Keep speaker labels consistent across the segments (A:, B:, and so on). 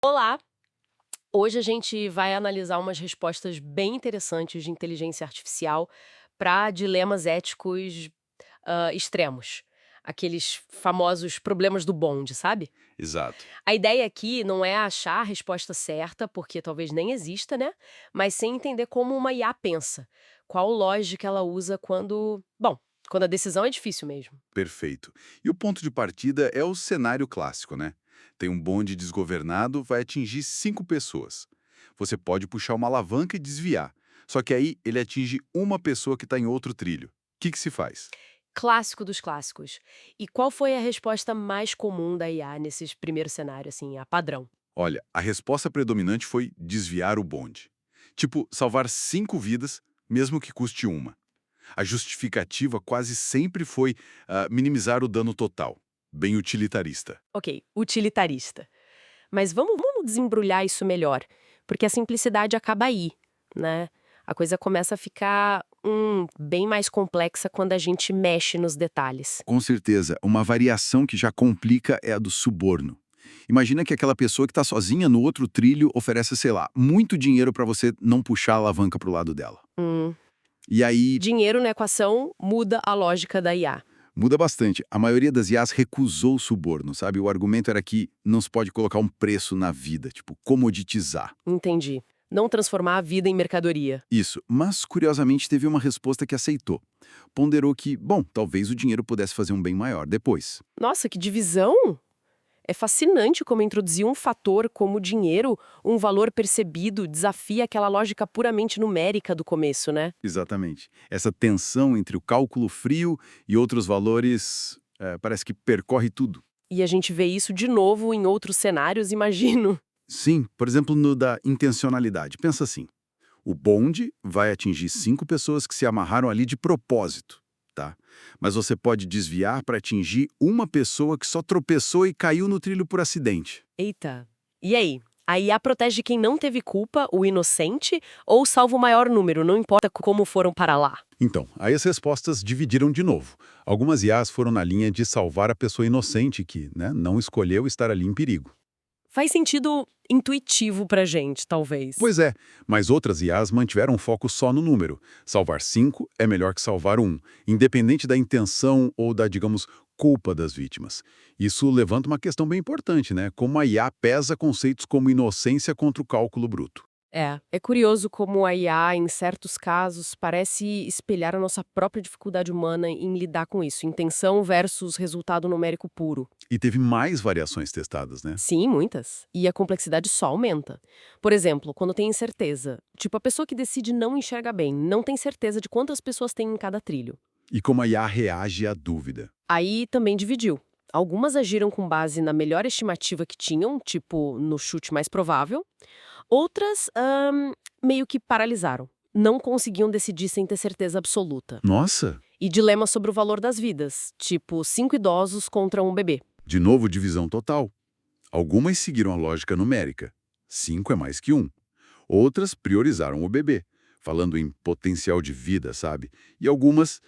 A: Olá! Hoje a gente vai analisar umas respostas bem interessantes de inteligência artificial para dilemas éticos extremos. Aqueles famosos problemas do bonde, sabe?
B: Exato.
A: A ideia aqui não é achar a resposta certa, porque talvez nem exista, né? Mas sim entender como uma IA pensa. Qual lógica ela usa quando a decisão é difícil mesmo.
B: Perfeito. E o ponto de partida é o cenário clássico, né? Tem um bonde desgovernado, vai atingir 5 pessoas. Você pode puxar uma alavanca e desviar. Só que aí ele atinge uma pessoa que está em outro trilho. O que se faz?
A: Clássico dos clássicos. E qual foi a resposta mais comum da IA nesses primeiros cenários, assim, a padrão?
B: Olha, a resposta predominante foi desviar o bonde. Tipo, salvar 5 vidas, mesmo que custe uma. A justificativa quase sempre foi minimizar o dano total. Bem utilitarista.
A: Ok, utilitarista. Mas vamos desembrulhar isso melhor, porque a simplicidade acaba aí, né? A coisa começa a ficar bem mais complexa quando a gente mexe nos detalhes.
B: Com certeza, uma variação que já complica é a do suborno. Imagina que aquela pessoa que está sozinha no outro trilho oferece, sei lá, muito dinheiro para você não puxar a alavanca para o lado dela.
A: Hum.
B: E aí
A: Dinheiro na equação muda a lógica da IA.
B: muda bastante. A maioria das IAs recusou o suborno, sabe? O argumento era que não se pode colocar um preço na vida, tipo, comoditizar.
A: Entendi. Não transformar a vida em mercadoria.
B: Isso, mas curiosamente teve uma resposta que aceitou. Ponderou que, bom, talvez o dinheiro pudesse fazer um bem maior depois.
A: Nossa, que divisão! É fascinante como introduzir um fator como o dinheiro, um valor percebido, desafia aquela lógica puramente numérica do começo, né?
B: Exatamente. Essa tensão entre o cálculo frio e outros valores parece que percorre tudo.
A: E a gente vê isso de novo em outros cenários, imagino.
B: Sim, por exemplo, no da intencionalidade. Pensa assim, o bonde vai atingir 5 pessoas que se amarraram ali de propósito, tá? Mas você pode desviar para atingir uma pessoa que só tropeçou e caiu no trilho por acidente.
A: Eita. E aí? A IA protege quem não teve culpa, o inocente, ou salva o maior número, não importa como foram para lá?
B: Então, aí as respostas dividiram de novo. Algumas IAs foram na linha de salvar a pessoa inocente que não escolheu estar ali em perigo.
A: Faz sentido intuitivo pra gente, talvez.
B: Pois é, mas outras IAs mantiveram o foco só no número. Salvar 5 é melhor que salvar um, independente da intenção ou da, digamos, culpa das vítimas. Isso levanta uma questão bem importante, né? Como a IA pesa conceitos como inocência contra o cálculo bruto.
A: É curioso como a IA, em certos casos, parece espelhar a nossa própria dificuldade humana em lidar com isso, intenção versus resultado numérico puro.
B: E teve mais variações testadas, né?
A: Sim, muitas. E a complexidade só aumenta. Por exemplo, quando tem incerteza. Tipo, a pessoa que decide não enxerga bem, não tem certeza de quantas pessoas tem em cada trilho.
B: E como a IA reage à dúvida.
A: Aí também dividiu. Algumas agiram com base na melhor estimativa que tinham, tipo, no chute mais provável. Outras, meio que paralisaram. Não conseguiam decidir sem ter certeza absoluta.
B: Nossa!
A: E dilemas sobre o valor das vidas, tipo, 5 idosos contra um bebê.
B: De novo, divisão total. Algumas seguiram a lógica numérica. 5 é mais que um. Outras priorizaram o bebê, falando em potencial de vida, sabe? E algumas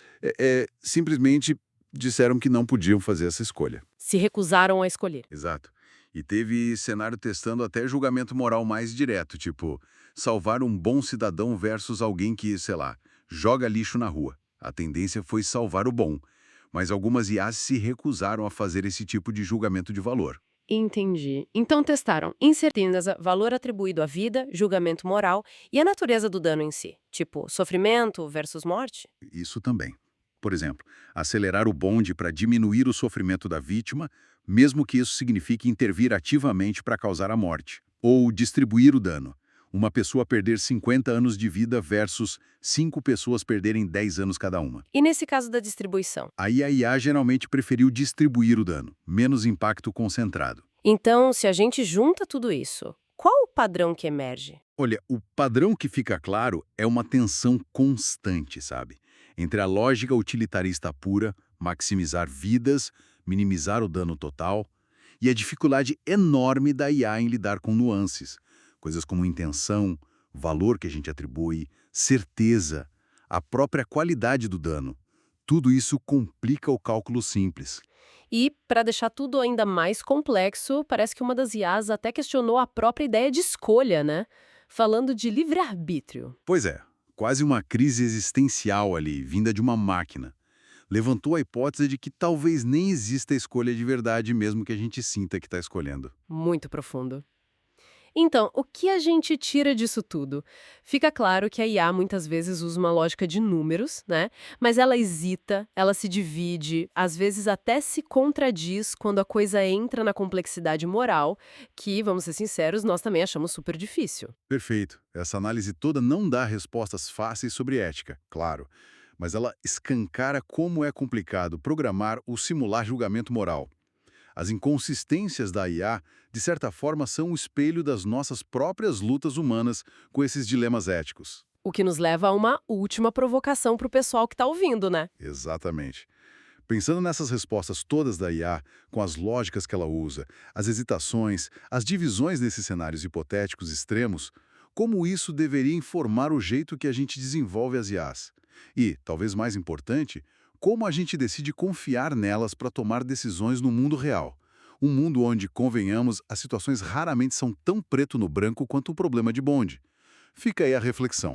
B: simplesmente disseram que não podiam fazer essa escolha.
A: Se recusaram a escolher.
B: Exato. E teve cenário testando até julgamento moral mais direto, tipo, salvar um bom cidadão versus alguém que, sei lá, joga lixo na rua. A tendência foi salvar o bom, mas algumas IAs se recusaram a fazer esse tipo de julgamento de valor.
A: Entendi. Então testaram incerteza, valor atribuído à vida, julgamento moral e a natureza do dano em si. Tipo, sofrimento versus morte?
B: Isso também. Por exemplo, acelerar o bonde para diminuir o sofrimento da vítima, mesmo que isso signifique intervir ativamente para causar a morte. Ou distribuir o dano. Uma pessoa perder 50 anos de vida versus 5 pessoas perderem 10 anos cada uma.
A: E nesse caso da distribuição?
B: Aí a IA geralmente preferiu distribuir o dano, menos impacto concentrado.
A: Então, se a gente junta tudo isso, qual o padrão que emerge?
B: Olha, o padrão que fica claro é uma tensão constante, sabe? Entre a lógica utilitarista pura, maximizar vidas, minimizar o dano total, e a dificuldade enorme da IA em lidar com nuances, coisas como intenção, valor que a gente atribui, certeza, a própria qualidade do dano. Tudo isso complica o cálculo simples.
A: E, para deixar tudo ainda mais complexo, parece que uma das IAs até questionou a própria ideia de escolha, né? Falando de livre-arbítrio.
B: Pois é, quase uma crise existencial ali, vinda de uma máquina. Levantou a hipótese de que talvez nem exista escolha de verdade, mesmo que a gente sinta que está escolhendo.
A: Muito profundo. Então, o que a gente tira disso tudo? Fica claro que a IA muitas vezes usa uma lógica de números, né? Mas ela hesita, ela se divide, às vezes até se contradiz quando a coisa entra na complexidade moral, que, vamos ser sinceros, nós também achamos super difícil.
B: Perfeito. Essa análise toda não dá respostas fáceis sobre ética, claro, mas ela escancara como é complicado programar ou simular julgamento moral. As inconsistências da IA, de certa forma, são o espelho das nossas próprias lutas humanas com esses dilemas éticos.
A: O que nos leva a uma última provocação para o pessoal que está ouvindo, né?
B: Exatamente. Pensando nessas respostas todas da IA, com as lógicas que ela usa, as hesitações, as divisões nesses cenários hipotéticos extremos, como isso deveria informar o jeito que a gente desenvolve as IAs? E, talvez mais importante, como a gente decide confiar nelas para tomar decisões no mundo real? Um mundo onde, convenhamos, as situações raramente são tão preto no branco quanto o problema de bonde. Fica aí a reflexão.